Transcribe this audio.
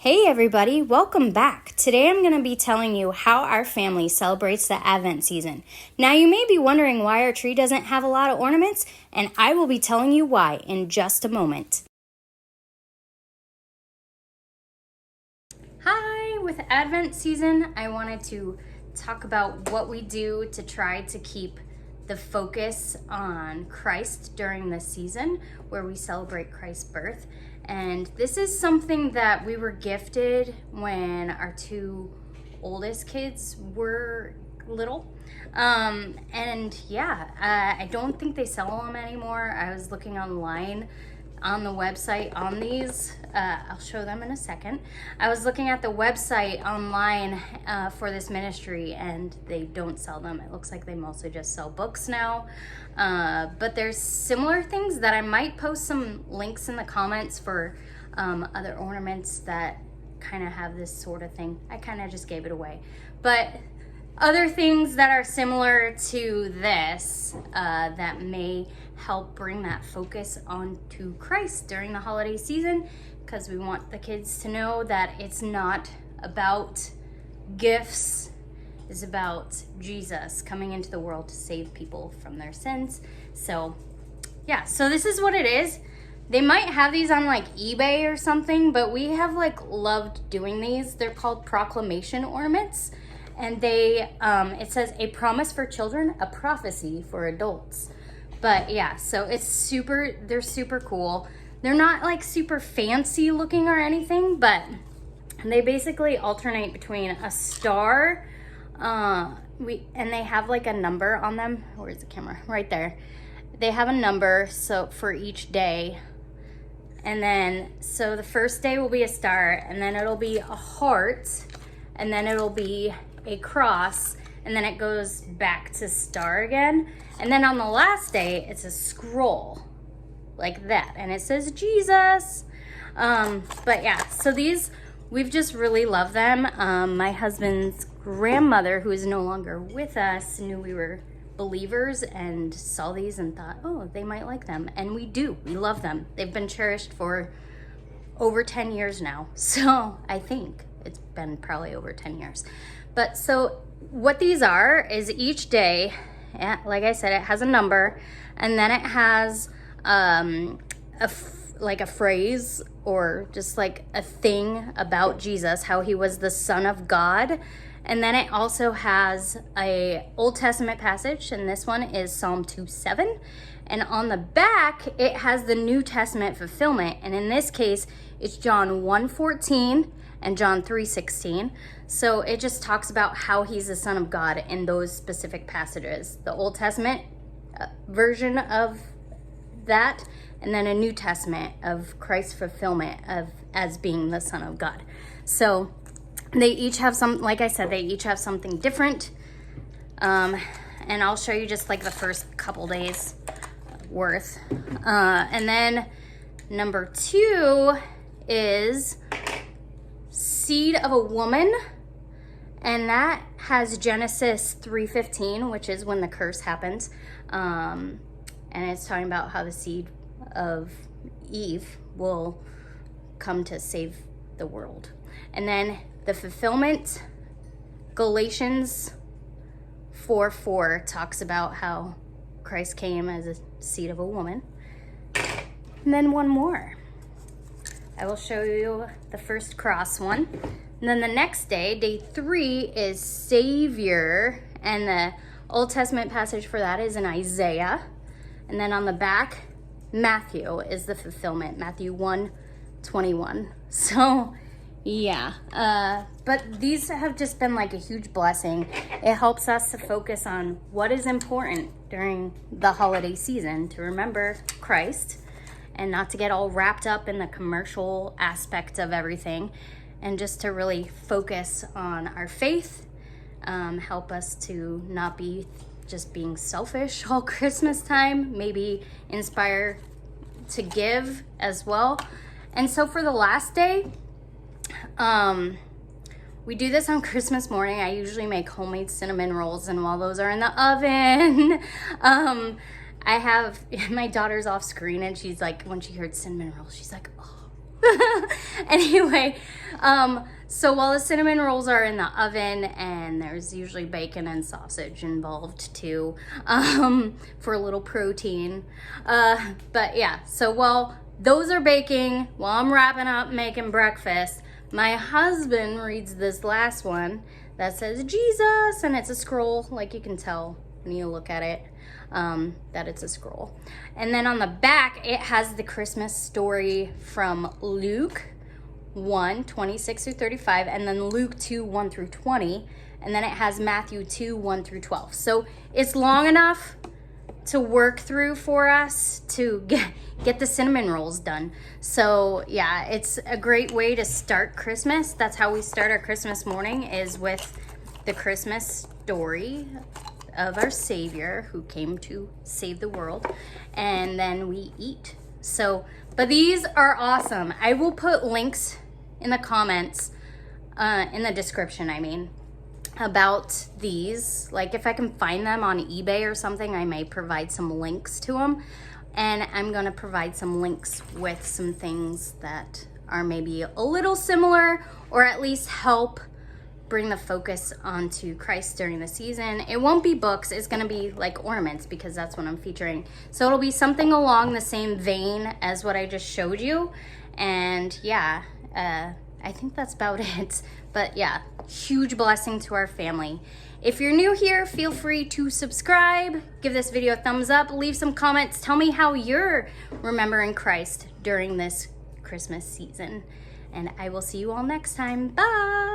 Hey everybody, welcome back. Today I'm going to be telling you how our family celebrates the Advent season. Now you may be wondering why our tree doesn't have a lot of ornaments, and I will be telling you why in just a moment. Hi, with Advent season, I wanted to talk about what we do to try to keep the focus on Christ during this season where we celebrate Christ's birth. And this is something that we were gifted when our two oldest kids were little. I don't think they sell them anymore. I was looking online on the website on these. I'll show them in a second. I was looking at the website online for this ministry, and they don't sell them. It looks like they mostly just sell books now. But there's similar things that I might post some links in the comments for other ornaments that kind of have this sort of thing. I kind of just gave it away. But other things that are similar to this that may help bring that focus onto Christ during the holiday season, because we want the kids to know that it's not about gifts, it's about Jesus coming into the world to save people from their sins. So this is what it is. They might have these on like eBay or something, but we have loved doing these. They're called proclamation ornaments. And it says a promise for children, a prophecy for adults. But yeah, so they're super cool. They're not super fancy looking or anything, but they basically alternate between a star, and they have a number on them. Where's the camera? Right there. They have a number for each day. And then, so the first day will be a star, and then it'll be a heart, and then it'll be a cross, and then it goes back to star again. And then on the last day, it's a scroll like that, and it says Jesus. But yeah, so these, we've just really loved them. My husband's grandmother, who is no longer with us, knew we were believers and saw these and thought, oh, they might like them. And we do, we love them. They've been cherished for over 10 years now. So I think it's been probably over 10 years. But so what these are is each day, like I said, it has a number, and then it has a phrase or just a thing about Jesus, how he was the Son of God. And then it also has a Old Testament passage, and this one is Psalm 2:7. And on the back, it has the New Testament fulfillment, and in this case, it's John 1:14 and John 3:16. So it just talks about how he's the Son of God in those specific passages. The Old Testament version of that, and then a New Testament of Christ's fulfillment as being the Son of God. So they each have they each have something different. And I'll show you just the first couple days worth. And then number 2 is seed of a woman, and that has Genesis 3:15, which is when the curse happens, and it's talking about how the seed of Eve will come to save the world. And then the fulfillment, Galatians 4:4, talks about how Christ came as a seed of a woman. And then one more. I will show you the first cross one. And then the next day, day 3, is Savior. And the Old Testament passage for that is in Isaiah. And then on the back, Matthew is the fulfillment, Matthew 1:21. So yeah, but these have just been a huge blessing. It helps us to focus on what is important during the holiday season, to remember Christ and not to get all wrapped up in the commercial aspect of everything, and just to really focus on our faith, help us to not be just being selfish all Christmas time, maybe inspire to give as well. And so for the last day, we do this on Christmas morning. I usually make homemade cinnamon rolls, and while those are in the oven, I have my daughter's off screen, and she's when she heard cinnamon rolls, she's like, oh, Anyway, so while the cinnamon rolls are in the oven, and there's usually bacon and sausage involved too, for a little protein. But yeah, so while those are baking, while I'm wrapping up making breakfast, my husband reads this last one that says Jesus, and it's a scroll, like you can tell when you look at it, that it's a scroll. And then on the back, it has the Christmas story from Luke 1, 26 through 35, and then Luke 2, 1 through 20, and then it has Matthew 2, 1 through 12. So it's long enough to work through for us to get the cinnamon rolls done. So yeah, it's a great way to start Christmas. That's how we start our Christmas morning, is with the Christmas story of our Savior who came to save the world, and then we eat. So, but these are awesome. I will put links in the comments, in the description, I mean, about these. Like if I can find them on eBay or something, I may provide some links to them. And I'm gonna provide some links with some things that are maybe a little similar, or at least help bring the focus onto Christ during the season. It won't be books, it's gonna be like ornaments, because that's what I'm featuring. So it'll be something along the same vein as what I just showed you. And yeah, I think that's about it. But yeah, huge blessing to our family. If you're new here, feel free to subscribe, give this video a thumbs up, leave some comments, tell me how you're remembering Christ during this Christmas season. And I will see you all next time. Bye!